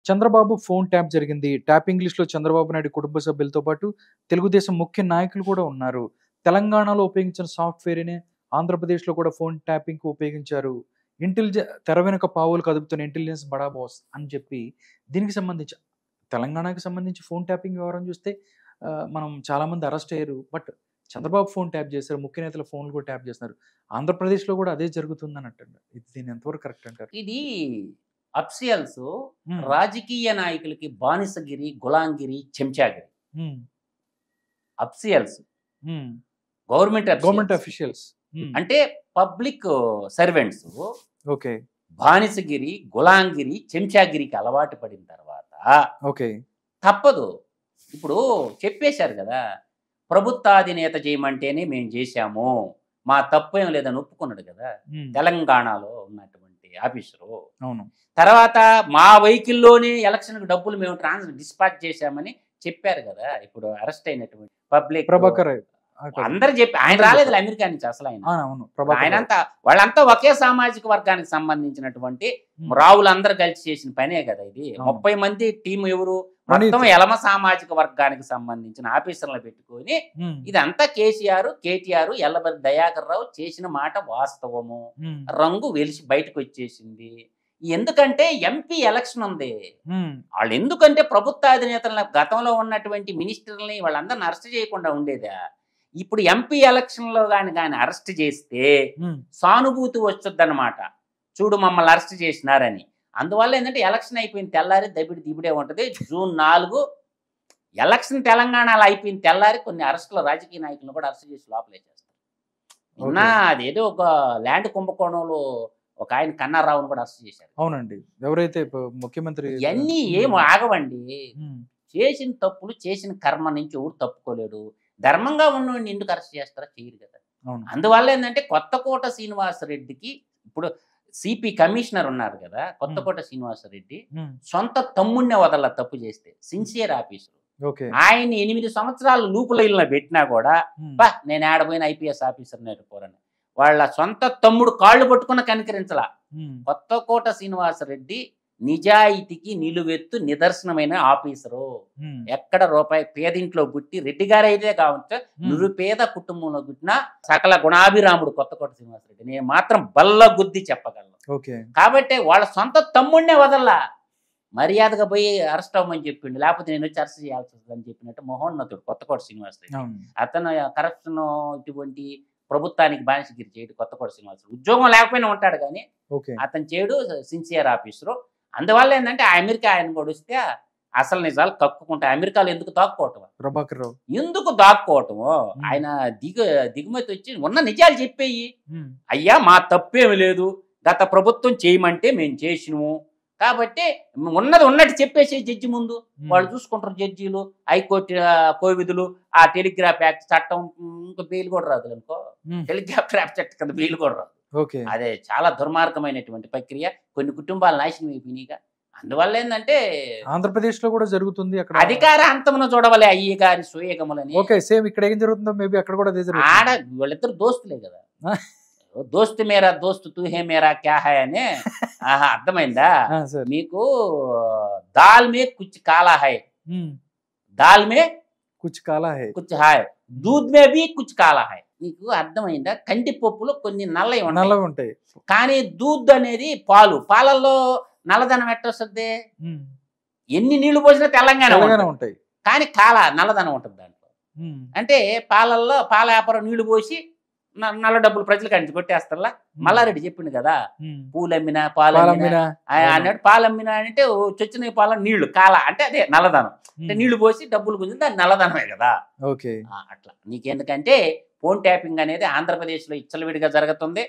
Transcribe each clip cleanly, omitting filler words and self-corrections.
Chandrababu phone tap జరిగింది. Tapping లిస్ట్‌లో చంద్రబాబు నాయుడు కుటుంబ సభ్యులతో పాటు తెలుగుదేశం ముఖ్య నాయకులు కూడా ఉన్నారు. తెలంగాణలో ఉపయోగించిన సాఫ్ట్‌వేర్‌నే ఆంధ్రప్రదేశ్‌లో కూడా ఫోన్ ట్యాపింగ్‌కి ఉపయోగించారు. తెర వెనుక పావులు కదుపుతున్న ఇంటెలిజెన్స్ బడా బాస్ అని చెప్పి దీనికి సంబంధించి తెలంగాణకి సంబంధించి ఫోన్ ట్యాపింగ్ వ్యవహారం చూస్తే మనం చాలామంది అరెస్ట్ అయ్యారు. బట్ చంద్రబాబు ఫోన్ ట్యాప్ చేశారు. ముఖ్య నేతల ఫోన్లు కూడా ట్యాప్ చేస్తున్నారు. ఆంధ్రప్రదేశ్‌లో కూడా అదే జరుగుతుందని అంటున్నారు. దీన్ని ఎంతవరకు కరెక్ట్ అంటారు? ఇది అఫ్సియల్స్ రాజకీయ నాయకులకి బానిసగిరి, గులాంగిరి, చెంచాగిరి. అఫ్సియల్స్ గవర్నమెంట్ అఫీషియల్స్ అంటే పబ్లిక్ సర్వెంట్స్ ఓకే బానిసగిరి, గులాంగిరి, చెంచాగిరికి అలవాటు పడిన తర్వాత ఓకే తప్పదు. ఇప్పుడు చెప్పేశారు కదా, ప్రభుత్వాధినేత చేయమంటేనే మేము చేశాము, మా తప్పేం లేదని ఒప్పుకున్నాడు కదా తెలంగాణలో ఉన్నటువంటి ఆఫీసరు. అవును. తర్వాత మా వెహికల్లోనే ఎలక్షన్కి డబ్బులు మేము డిస్పాచ్ చేశామని చెప్పారు కదా. ఇప్పుడు అరెస్ట్ అయినటువంటి పబ్లిక్ ప్రభాకర్ అందరు చెప్పి, ఆయన రాలేదు అమెరికా నుంచి అసలు. ఆయనంతా వాళ్ళంతా ఒకే సామాజిక వర్గానికి సంబంధించినటువంటి రావులందరూ కలిసి చేసిన పనే కదా ఇది. 30 మంది టీం ఎవరు, మొత్తం ఎలమ సామాజిక వర్గానికి సంబంధించిన ఆఫీసర్లను పెట్టుకొని ఇదంతా కేటీఆర్ ఎల్లబల్లి దయాకర్ రావు చేసిన మాట వాస్తవము. రంగు వెలిసి బయటకు వచ్చేసింది. ఎందుకంటే ఎంపీ ఎలక్షన్ ఉంది. వాళ్ళు ఎందుకంటే ప్రభుత్వాధినేతల గతంలో ఉన్నటువంటి మినిస్టర్లని వాళ్ళందరిని అరెస్ట్ చేయకుండా ఉండేదా. ఇప్పుడు ఎంపీ ఎలక్షన్ లో కానీ అరెస్ట్ చేస్తే సానుభూతి వస్తుంది అన్నమాట. చూడు మమ్మల్ని అరెస్ట్ చేసినారని. అందువల్ల ఏంటంటే ఎలక్షన్ అయిపోయిన తెల్లారి దిబిడే ఉంటుంది. June 4 ఎలక్షన్ తెలంగాణలో అయిపోయిన తెల్లారి కొన్ని అరెస్టులు రాజకీయ నాయకులను కూడా అరెస్ట్ చేసి లోపలేసేస్తారు. నిన్న అదేదో ఒక ల్యాండ్ కుంభకోణంలో ఒక ఆయన కన్నారావును కూడా అరెస్ట్ చేశారు. అవునండి. ఎవరైతే ముఖ్యమంత్రి ఇవన్నీ ఏం ఆగవండి. చేసిన తప్పులు చేసిన కర్మ నుంచి ఎవరు తప్పుకోలేడు. ధర్మంగా ఉన్నవాడిని ఎందుకు అరెస్ట్ చేస్తారా? చేయరు కదా. అందువల్ల ఏంటంటే కొత్తకోట శ్రీనివాసరెడ్డికి ఇప్పుడు సిపి కమిషనర్ ఉన్నారు కదా, కొత్తకోట శ్రీనివాసరెడ్డి సొంత తమ్ముడిని వదల తప్పు చేస్తే సిన్సియర్ ఆఫీసర్. ఆయన 8 సంవత్సరాలు లూపులైల్లో పెట్టినా కూడా నేను ఆడపోయిన ఐపీఎస్ ఆఫీసర్ నేర్చుకోరని వాళ్ళ సొంత తమ్ముడు కాళ్ళు పట్టుకున్న కనికరించలా. కొత్తకోట శ్రీనివాసరెడ్డి నిజాయితీకి నిలువెత్తు నిదర్శనమైన ఆఫీసరు. ఎక్కడ రూపాయి పేదింట్లో పుట్టి రెడ్డి గారు అయితే కావచ్చు, నిరుపేద కుటుంబంలో పుట్టిన సకల గుణాభిరాముడు కొత్తకోట శ్రీనివాసరెడ్డి. నేను మాత్రం బల్ల గుద్ది చెప్పగలను. కాబట్టి వాళ్ళ సొంత తమ్ముడినే వదల్లా, మర్యాదగా పోయి అరెస్ట్ అవ్వమని చెప్పిండు. లేకపోతే నేను వచ్చి అరెస్ట్ చేయాల్సి వస్తుందని చెప్పినట్టు మహోన్నతుడు కొత్తకోట శ్రీనివాసరెడ్డి. అతను కరప్షన్ ఇటువంటి ప్రభుత్వానికి బానిసగిరి చేయడు కొత్తకోట శ్రీనివాసరెడ్డి. ఉద్యోగం లేకపోయినా ఉంటాడు కానీ అతను చేయడు, సిన్సియర్ ఆఫీసరు. అందువల్ల ఏంటంటే అమెరికా ఆయన కూడా వస్తే అసలు నిజాలు కక్కుకుంటా. అమెరికాలో ఎందుకు దాక్కోవటం, ప్రభాకర్ రావు ఎందుకు దాక్కోవటము? ఆయన దిగుమతి వచ్చి ఉన్న నిజాలు చెప్పేయి. అయ్యా మా తప్పేమి లేదు, గత ప్రభుత్వం చేయమంటే మేము చేసినము కాబట్టి ఉన్నది ఉన్నట్టు చెప్పేసి జడ్జి ముందు వాళ్ళు చూసుకుంటారు. జడ్జీలు, హైకోర్టు కోవిధులు, ఆ టెలిగ్రాఫ్ యాక్ట్ చట్టం, ఇంకా బెయిల్ కూడా రాదు అనుకో. టెలిగ్రాఫ్ యాక్ట్ కింద బెయిల్ కూడా రాదు. అదే చాలా దుర్మార్గమైనటువంటి ప్రక్రియ. కొన్ని కుటుంబాలు నాశనం అయిపోయినాయిగా. అందువల్ల ఏంటంటే ఆంధ్రప్రదేశ్ లో కూడా జరుగుతుంది. అక్కడ అధికార అంతమును చూడవలే అయ్యి గారి సూయగములని. సేమ్ ఇక్కడ ఏం జరుగుతుందో మేబీ అక్కడ కూడా ఆడ వీళ్ళిద్దరు దోస్తులే కదా. దోస్తు మేరా దోస్తు తూహే మేరా క్యా హై అని. అర్థమైందా మీకు? దాల్ మే కుచ్ కాలా హై, దాల్ మే కుచ్ కాలా హై, కుచ్ హాయ్, దూద్ మే భీ కుచ్ కాలా హై. నీకు అర్థమైందా? కందిపప్పులో కొన్ని నల్లవి ఉంటాయి, కానీ దూద్ అనేది పాలు. పాలల్లో నల్లదనం ఎట్టొస్తుంది? ఎన్ని నీళ్లు పోసినా తెలంగాణ ఉంటాయి, కానీ నల్లదనం ఉంటుంది దాంట్లో. అంటే పాలల్లో పాల వ్యాపారం నీళ్లు పోసి నల్ల డబ్బులు ప్రజలకు అంటి కొట్టేస్తారా. మల్లారెడ్డి చెప్పిండు కదా, పూలమ్మినా పాలమ్మినా అన్నాడు. పాలమ్మినా అంటే చొచ్చిన పాల నీళ్లు అంటే అదే నల్లదనం. అంటే నీళ్లు పోసి డబ్బులు గుంజింది, దాని నల్లదనమే కదా. అట్లా నీకెందుకంటే ఫోన్ ట్యాపింగ్ అనేది ఆంధ్రప్రదేశ్ లో ఇచ్చలవిడిగా జరుగుతుంది.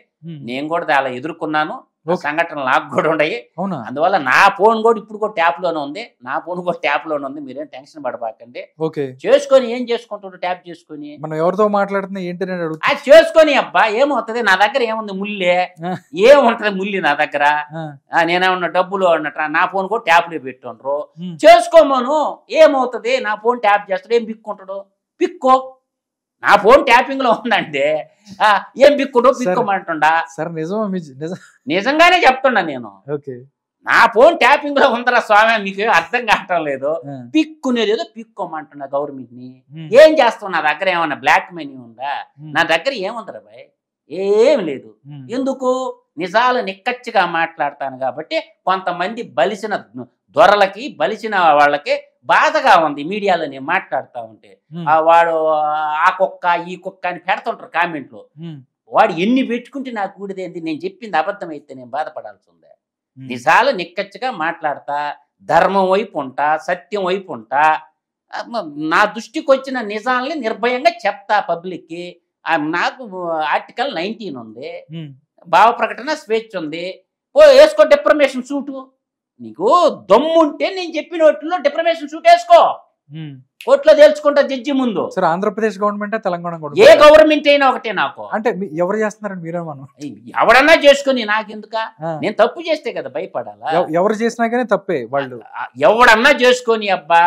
నేను కూడా అలా ఎదుర్కొన్నాను. సంఘటనలు నాకు కూడా ఉన్నాయి. అందువల్ల నా ఫోన్ కూడా ఇప్పుడు కూడా ట్యాప్ లోనే ఉంది. నా ఫోన్ కూడా ట్యాప్ లోనే ఉంది. మీరేం టెన్షన్ పడబాకండి. చేసుకొని ఏం చేసుకుంటాడు? ట్యాప్ చేసుకుని మనం ఎవరితో మాట్లాడుతున్నా ఏంటి అది చేసుకొని అబ్బా ఏమవుతుంది? నా దగ్గర ఏముంది? ముల్లే ఏముంటది? ముల్లి నా దగ్గర. నేనేమన్నా డబ్బులు అన్నట్టు నా ఫోన్ కూడా ట్యాప్ లో పెట్టుండ్రు. చేసుకోమను, ఏమవుతుంది? నా ఫోన్ ట్యాప్ చేస్తాడు, ఏం పిక్కుంటాడు? పిక్కో. నా ఫోన్ ట్యాపింగ్ లో ఉందంటే ఏం పిక్కుడు పిక్కుమంటుండా? నిజంగానే చెప్తున్నా నేను. నా ఫోన్ ట్యాపింగ్ లో ఉందరా స్వామి, మీకు అర్థం కావటం లేదు. పిక్కునేది ఏదో పిక్కోమంటున్నా గవర్నమెంట్ ని. ఏం చేస్తావు? నా దగ్గర ఏమన్నా బ్లాక్ మనీ ఉందా? నా దగ్గర ఏముందరా బాయ్? ఏం లేదు. ఎందుకు? నిజాలు నిక్కచ్చిగా మాట్లాడతాను కాబట్టి కొంతమంది బలిసిన దొరలకి, బలిసిన వాళ్ళకి బాధగా ఉంది మీడియాలో నేను మాట్లాడుతూ ఉంటే. వాడు ఆ కుక్క ఈ కుక్క అని పెడుతుంటారు కామెంట్లు. వాడు ఎన్ని పెట్టుకుంటే నాకు కూడిదేంటి? నేను చెప్పింది అబద్ధం అయితే నేను బాధపడాల్సి ఉందా? నిజాలు నిక్కచ్చిగా మాట్లాడతా, ధర్మం వైపు ఉంటా, సత్యం వైపు ఉంటా. నా దృష్టికి వచ్చిన నిజాలని నిర్భయంగా చెప్తా పబ్లిక్కి. నాకు ఆర్టికల్ 19 ఉంది, భావ ప్రకటన స్వేచ్ఛ ఉంది. వేసుకో డిప్రమేషన్ సూటు. నీకు దమ్ముంటే నేను చెప్పిన వాటిలో డిప్రమేషన్ సూట్ వేసుకో, కోర్టులో తేల్చుకుంటా జడ్జి ముందు. సార్ ఆంధ్రప్రదేశ్ గవర్నమెంట్ తెలంగాణ ఏ గవర్నమెంట్ అయినా ఒకటే. నాకు అంటే ఎవరు చేస్తున్నారని మీరేమన్నా? ఎవడన్నా చేసుకుని నాకెందుక? నేను తప్పు చేస్తే కదా భయపడాలా? ఎవరు చేసినా కానీ తప్పే. వాళ్ళు ఎవడన్నా చేసుకొని అబ్బా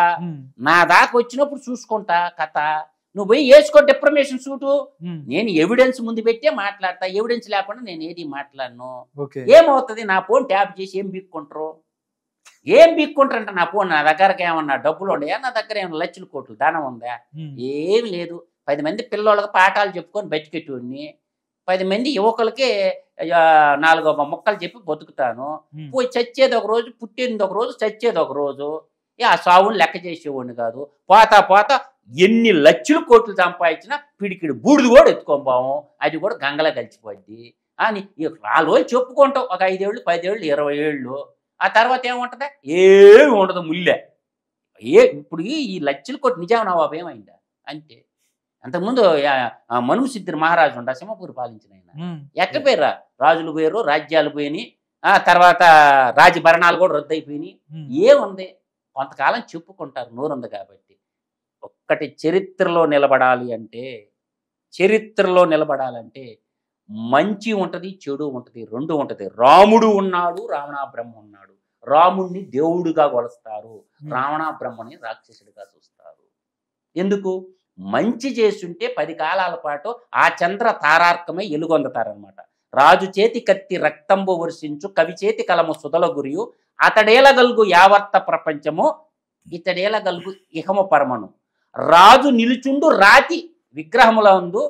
నా దాకా వచ్చినప్పుడు చూసుకుంటా కథ. నువ్వు పోయి వేసుకో డిప్రమేషన్ సూటు. నేను ఎవిడెన్స్ ముందు పెట్టే మాట్లాడతా, ఎవిడెన్స్ లేకుండా నేను ఏది మాట్లాడను. ఏమవుతుంది? నా ఫోన్ ట్యాప్ చేసి ఏం బిక్కుంటారు? ఏం బిక్కుంటారంట నా ఫోన్? నా దగ్గరకి ఏమన్నా డబ్బులు ఉన్నాయా? నా దగ్గర ఏమన్నా లక్షల కోట్లు ధనం ఉందా? ఏం లేదు. 10 మంది పిల్లలకి పాఠాలు చెప్పుకొని బతికెట్టుని, 10 మంది యువకులకి 4 ముక్కలు చెప్పి బతుకుతాను. పోయి చచ్చేది ఒక రోజు, పుట్టేది ఒక రోజు, చచ్చేది ఒక రోజు. ఆ సావుని లెక్క చేసేవాడిని కాదు. పోతా పోతా ఎన్ని లక్షల కోట్లు సంపాదించినా పిడికిడి బూడిది కూడా ఎత్తుకోబాము, అది కూడా గంగలా కలిసిపోద్ది అని 4 రోజులు చెప్పుకుంటాం. ఒక 5 ఏళ్ళు, 10 ఏళ్ళు, 20 ఏళ్ళు. ఆ తర్వాత ఏముంటుంది? ఏమి ఉండదు, ముల్లే. ఇప్పుడు ఈ లక్షల కోట్లు నిజాం నవాబు ఏమైందా? అంతే. అంతకుముందు మనుసిద్ధిర మహారాజు ఉండ సింహపూర్ పాలించిన ఆయన ఎక్కడ పోయారా? రాజులు పోయారు, రాజ్యాలు పోయినాయి, తర్వాత రాజభరణాలు కూడా రద్దయిపోయినాయి. ఏముంది? కొంతకాలం చెప్పుకుంటారు, నోరుంది కాబట్టి. ఒక్కటి చరిత్రలో నిలబడాలి అంటే మంచి ఉంటుంది, చెడు ఉంటుంది, రెండు ఉంటుంది. రాముడు ఉన్నాడు, రావణ బ్రహ్మ ఉన్నాడు. రాముడిని దేవుడిగా కొలుస్తారు, రావణ బ్రహ్మని రాక్షసుడిగా చూస్తారు. ఎందుకు? మంచి చేస్తుంటే 10 కాలాల పాటు ఆ చంద్ర తారార్కమై ఎలుగొందుతారనమాట. రాజు చేతి కత్తి రక్తంబు వర్షించు, కవి చేతి కలము సుధల గురియు, అతడేలగలుగు యావర్త ప్రపంచము, ఇతడేలగలుగు ఇహము పరమను. రాజు నిలుచుండు రాతి విగ్రహములందు,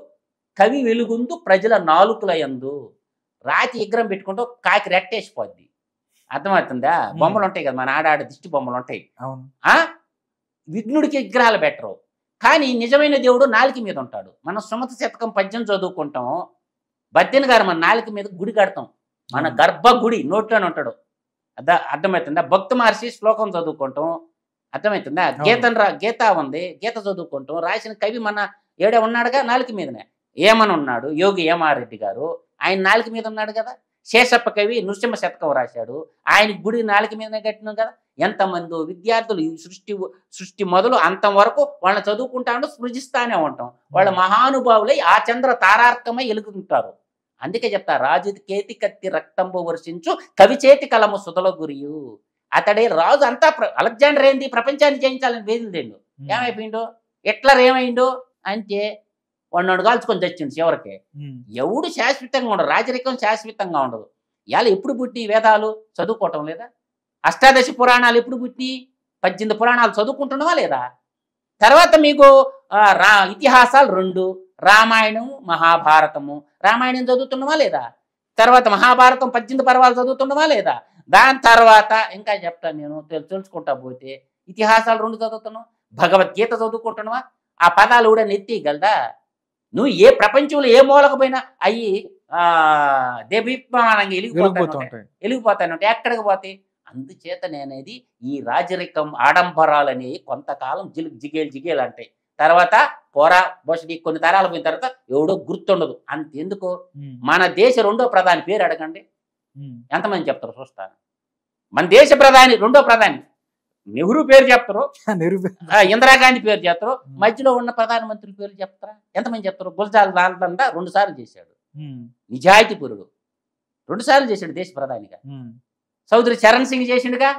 కవి వెలుగుందు ప్రజల నాలుకలయందు. రాతి విగ్రహం పెట్టుకుంటూ కాకి రెట్టేసిపోద్ది. అర్థమవుతుందా? బొమ్మలు ఉంటాయి కదా, మన ఆడాడ దిష్టి బొమ్మలు ఉంటాయి. విఘ్నుడికి విగ్రహాలు పెట్టరు, కానీ నిజమైన దేవుడు నాలుక మీద ఉంటాడు. మనం సుమతి శతకం 10 చదువుకుంటాం. బద్దెన్ గారు మన నాలుక మీద గుడి కడతాం, మన గర్భ గుడి నోట్లోనే ఉంటాడు. అర్థమవుతుందా? భక్త మహర్షి శ్లోకం చదువుకుంటాం. అర్థమవుతుందా? గీత ఉంది, గీత చదువుకుంటాం. రాసిన కవి మన ఏడే ఉన్నాడుగా నాలుక మీదనే. ఏమని ఉన్నాడు? యోగి ఏమారెడ్డి గారు, ఆయన నాలుక మీద ఉన్నాడు కదా. శేషప్ప కవి నృసింహ శతకం రాశాడు, ఆయన గుడి నాలుక మీదనే కట్టినాం కదా. ఎంతమంది విద్యార్థులు ఈ సృష్టి మొదలు అంతం వరకు వాళ్ళని చదువుకుంటాను, సృజిస్తానే ఉంటాం. వాళ్ళ మహానుభావులై ఆ చంద్ర తారార్కమై ఎలుగుతుంటారు. అందుకే చెప్తా, రాజు కేతి కత్తి రక్తంబు వర్షించు, కవి చేతి కలము సుధల గురియు. అతడే రాజు. అంతా అలెగ్జాండర్ ఏంది? ప్రపంచాన్ని జయించాలని వేదిందేండు. ఏమైపోయిండు? హిట్లర్ ఏమైండు అంటే వాడు కాల్చుకొని తెచ్చిండు చివరికి. ఎవడు శాశ్వతంగా ఉండదు, రాజరికం శాశ్వతంగా ఉండదు. ఇవాళ ఎప్పుడు పుట్టి వేదాలు చదువుకోవటం లేదా? అష్టాదశ పురాణాలు ఎప్పుడు పుట్టి? 18 పురాణాలు చదువుకుంటున్నావా లేదా? తర్వాత మీకు ఇతిహాసాలు 2, రామాయణం మహాభారతము. రామాయణం చదువుతున్నావా లేదా? తర్వాత మహాభారతం 18 పర్వాలు చదువుతున్నావా లేదా? దాని తర్వాత ఇంకా చెప్తాను నేను, తెలుసుకుంటా పోతే ఇతిహాసాలు 2 చదువుతున్నావు, భగవద్గీత చదువుకుంటున్నావా? ఆ పదాలు కూడా నెత్తిగలదా? నువ్వు ఏ ప్రపంచంలో ఏ మూలకు పోయినా అయ్యి దేవీప్రమాణంగా వెలిగిపోతానంటే ఎక్కడికి పోతాయి? అందుచేత నేనేది ఈ రాజరికం ఆడంబరాలు అనేవి కొంతకాలం జిగేలు అంటాయి. తర్వాత పోరా బొసడి కొన్ని తరాలు పోయిన తర్వాత ఎవడో గుర్తుండదు. అంతెందుకు? మన దేశ 2వ ప్రధాని పేరు అడగండి, ఎంతమంది చెప్తారు చూస్తాను. మన దేశ ప్రధాని 2వ ప్రధాని నెహ్రూ పేరు చెప్తారు, ఇందిరాగాంధీ పేరు చెప్తారు, మధ్యలో ఉన్న ప్రధానమంత్రి పేరు చెప్తారా? ఎంతమంది చెప్తారు? గుల్జాల్ లాల్దండా 2 సార్లు చేశాడు, నిజాయితీ పురుడు, 2 సార్లు చేశాడు దేశ ప్రధానిగా. చౌదరి చరణ్ సింగ్ చేసిండుగా,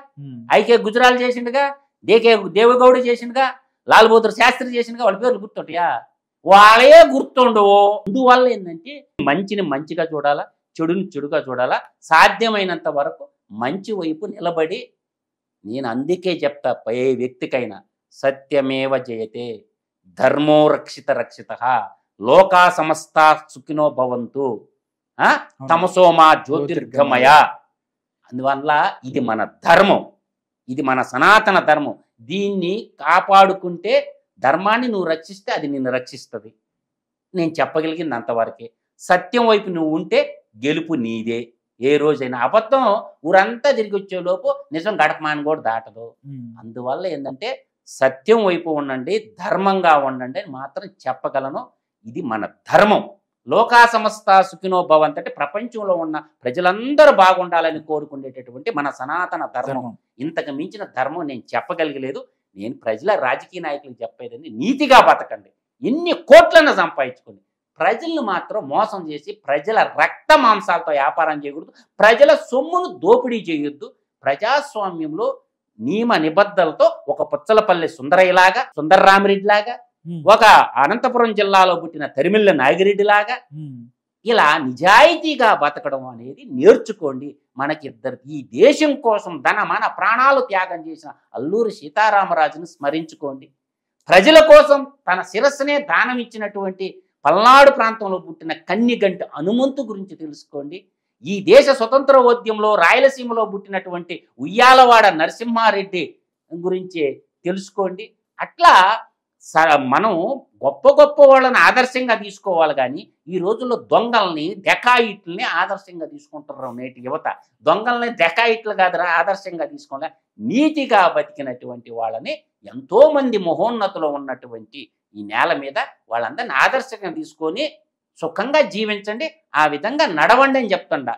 ఐకే గుజరాల్ చేసిండుగా, దేవగౌడ చేసిండుగా, లాల్ బహదూర్ శాస్త్రి చేసిండుగా. వాళ్ళ పేర్లు గుర్తుంటాయా? వాళ్ళే గుర్తుండవు. అందువల్ల ఏంటంటే మంచిని మంచిగా చూడాలా, చెడుని చెడుగా చూడాలా. సాధ్యమైనంత వరకు మంచి వైపు నిలబడి, నేను అందుకే చెప్తా ఏ వ్యక్తికైనా, సత్యమేవ జయతే, ధర్మో రక్షిత రక్షిత, లోకా సమస్తా సుఖినో భవంతు, తమసోమా జ్యోతిర్గమయ. అందువల్ల ఇది మన ధర్మం, ఇది మన సనాతన ధర్మం. దీన్ని కాపాడుకుంటే, ధర్మాన్ని నువ్వు రక్షిస్తే అది నిన్ను రక్షిస్తుంది. నేను చెప్పగలిగింది అంతవరకే. సత్యం వైపు నువ్వు ఉంటే గెలుపు నీదే. ఏ రోజైనా అబద్ధం ఊరంతా తిరిగి వచ్చేలోపు నిజం గడపమాని కూడా దాటదు. అందువల్ల ఏంటంటే సత్యం వైపు ఉండండి, ధర్మంగా ఉండండి అని మాత్రం చెప్పగలను. ఇది మన ధర్మం. లోకా సమస్త సుఖినో భవంతు అంటే ప్రపంచంలో ఉన్న ప్రజలందరూ బాగుండాలని కోరుకునేటటువంటి మన సనాతన ధర్మం. ఇంతకు మించిన ధర్మం నేను చెప్పగలిగలేదు. నేను ప్రజల రాజకీయ నాయకులకు చెప్పేదండి, నీతిగా బతకండి, ఎన్ని కోట్లను సంపాదించుకోండి, ప్రజలను మాత్రం మోసం చేసి ప్రజల రక్త మాంసాలతో వ్యాపారం చేయకూడదు, ప్రజల సొమ్మును దోపిడీ చేయొద్దు. ప్రజాస్వామ్యంలో నియమ నిబద్ధలతో ఒక పుచ్చలపల్లి సుందరయ్యలాగా, సుందరరామిరెడ్డి లాగా, ఒక అనంతపురం జిల్లాలో పుట్టిన తరిమిళ్ళ నాగిరెడ్డి లాగా ఇలా నిజాయితీగా బతకడం అనేది నేర్చుకోండి. మనకిద్దరికి ఈ దేశం కోసం మన ప్రాణాలు త్యాగం చేసిన అల్లూరి సీతారామరాజును స్మరించుకోండి. ప్రజల కోసం తన శిరస్సునే దానం ఇచ్చినటువంటి పల్నాడు ప్రాంతంలో పుట్టిన కన్నిగంటి హనుమంతు గురించి తెలుసుకోండి. ఈ దేశ స్వతంత్రోద్యమంలో రాయలసీమలో పుట్టినటువంటి ఉయ్యాలవాడ నరసింహారెడ్డి గురించి తెలుసుకోండి. అట్లా మనం గొప్ప గొప్ప వాళ్ళని ఆదర్శంగా తీసుకోవాలి. కానీ ఈ రోజుల్లో దొంగల్ని, డెకాయిట్లని ఆదర్శంగా తీసుకుంటున్నారు నేటి యువత. దొంగల్ని, డెకాయిట్లు కాదురా ఆదర్శంగా తీసుకోవాలి. నీతిగా బతికినటువంటి వాళ్ళని, ఎంతో మంది మహోన్నతులు ఉన్నటువంటి ఈ నేల మీద వాళ్ళందరినీ ఆదర్శంగా తీసుకొని సుఖంగా జీవించండి, ఆ విధంగా నడవండి అని చెప్తుండా.